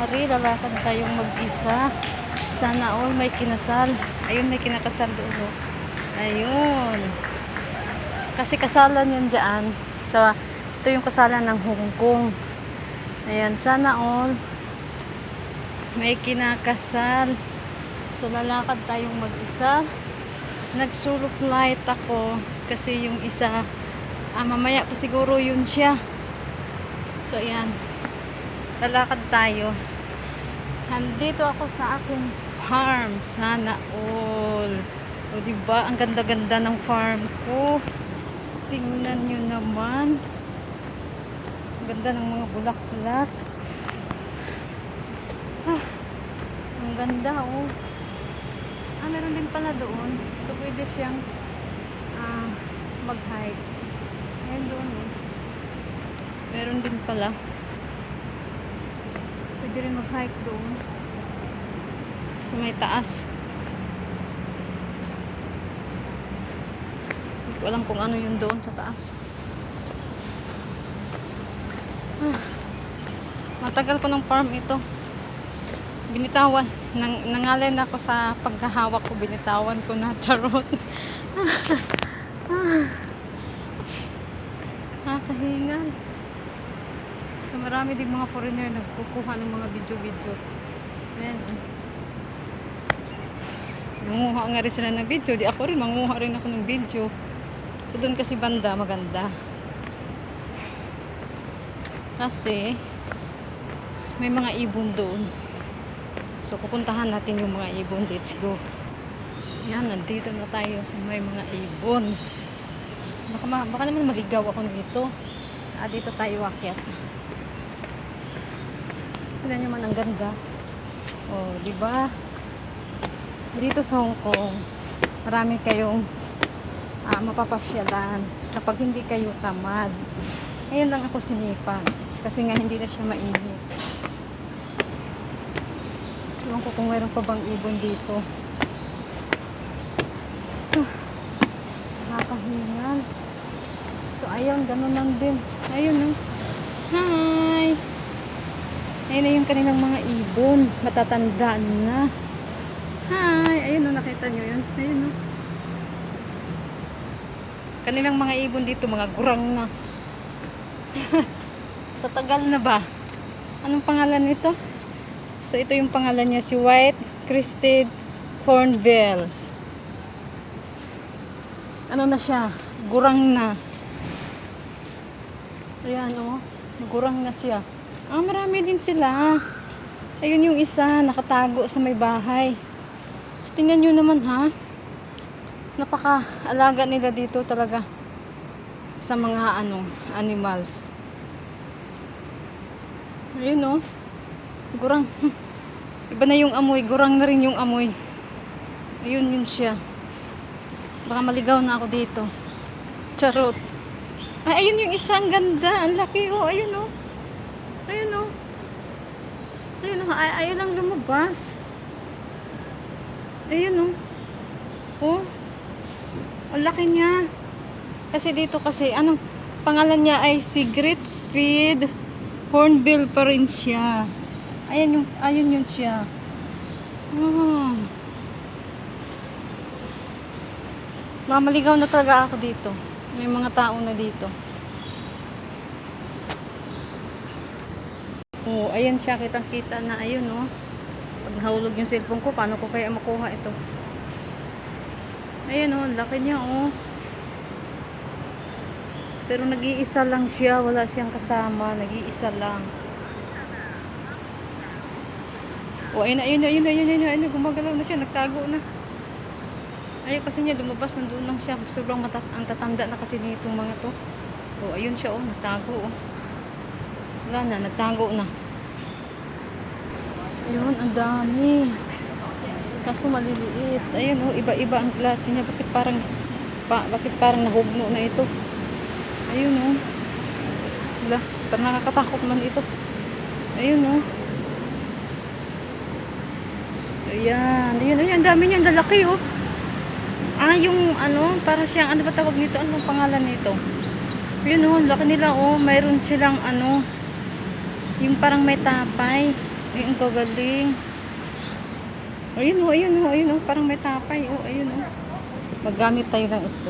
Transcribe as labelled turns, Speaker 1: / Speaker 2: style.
Speaker 1: Sorry, lalakad tayong mag-isa. Sana all may kinasal. Ayun, may kinakasal doon. Oh. Ayun. Kasi kasalan yun dyan. So, ito yung kasalan ng Hong Kong. Ayan, sana all may kinakasal. So, lalakad tayong mag-isa. Nagsulok light ako. Kasi yung isa, mamaya pa siguro yun siya. So, ayan. Lalakad tayo. Nandito ako sa aking farm. Sana all. O, diba? Ang ganda-ganda ng farm ko. Tingnan nyo naman. Ang ganda ng mga bulaklak. Ang ganda, oh. Meron din pala doon. So, pwede siyang mag-hike. Ayan doon, oh. Meron din pala. Pwede rin mag-hike doon. Sa may taas. Hindi ko alam kung ano yun doon sa taas. Matagal ko ng farm ito. Binitawan. Nangalan ako sa paghahawak ko. Binitawan ko na. Charot. Nakahingal. So, marami din mga foreigner nagkukuha ng mga video-video. Ayan. Manguha nga rin sila ng video. Di ako rin, manguha rin ako ng video. So, doon kasi banda, maganda. Kasi, may mga ibon doon. So, pupuntahan natin yung mga ibon. Let's go. Yan, nandito na tayo sa may mga ibon. Baka naman maligaw ako nito. Dito tayo akyat. Tignan nyo man, ang ganda. Oh, di ba? Dito sa Hong Kong, marami kayong mapapasyalan kapag hindi kayo tamad. Ngayon lang ako sinipan kasi nga hindi na siya mainit. Ewan ko kung mayroon pa bang ibon dito. Nakakahingal. So, ayun, ganun lang din. Ayun, oh. Hi! Ayun na yung kanilang mga ibon. Matatanda na. Hi! Ayun, oh, nakita nyo yun. Ayun, oh. Kanilang mga ibon dito, mga gurang na. Sa tagal na ba? Anong pangalan nito? So, ito yung pangalan niya, si White-Crested Hornbills. Ano na siya? Gurang na. Ayan, oh. Gurang na siya. Marami din sila. Ayun yung isa, nakatago sa may bahay. So, tingnan nyo naman, ha? Napaka-alaga nila dito talaga sa mga, animals. Ayun, oh. Gurang. Iba na yung amoy. Gurang na rin yung amoy. Ayun, yun siya. Baka maligaw na ako dito. Charot. Ay, ayun yung isa. Ang ganda. Ang laki, oh. Ayun, oh. Ayun, oh. Ayun, oh. Ayun lang lumabas. Ayun, oh. Oh. Ang laki niya. Kasi dito kasi, pangalan niya ay Sigrid Feed Hornbill pa rin siya. Ayun yun siya. Mamaligaw na talaga ako dito. May mga tao na dito. Oh, ayan siya, kitang-kita na. Ayun, oh. Pag nahulog yung cellphone ko, paano ko kaya makuha ito? Ayun, oh, laki niya, oh. Pero nag-iisa lang siya, wala siyang kasama, nag-iisa lang. Oh, ayun, gumagalaw na siya, nagtago na. Ayun kasi niya, lumabas, nandun lang siya. Sobrang ang tatanda na kasi nitong mga to. Oh, ayun siya, oh, nagtago, oh. Wala na, nagtago na. Ayun, ang dami. Kaso maliliit. Ayun, oh, iba-iba ang klase niya. Bakit parang nahugno na ito? Ayun, oh. Wala, parang nakakatakot man ito. Ayun, oh. Ayan, ang dami niya, ang lalaki, oh. Yung para siyang, ano ba tawag nito? Anong pangalan nito? Yun, oh, laki nila, oh. Mayroon silang, yung parang may tapay. Ay, ang gagaling. Ayun o, ayun o, ayun o. Parang may tapay. O, ayun o. Maggamit tayo ng stick.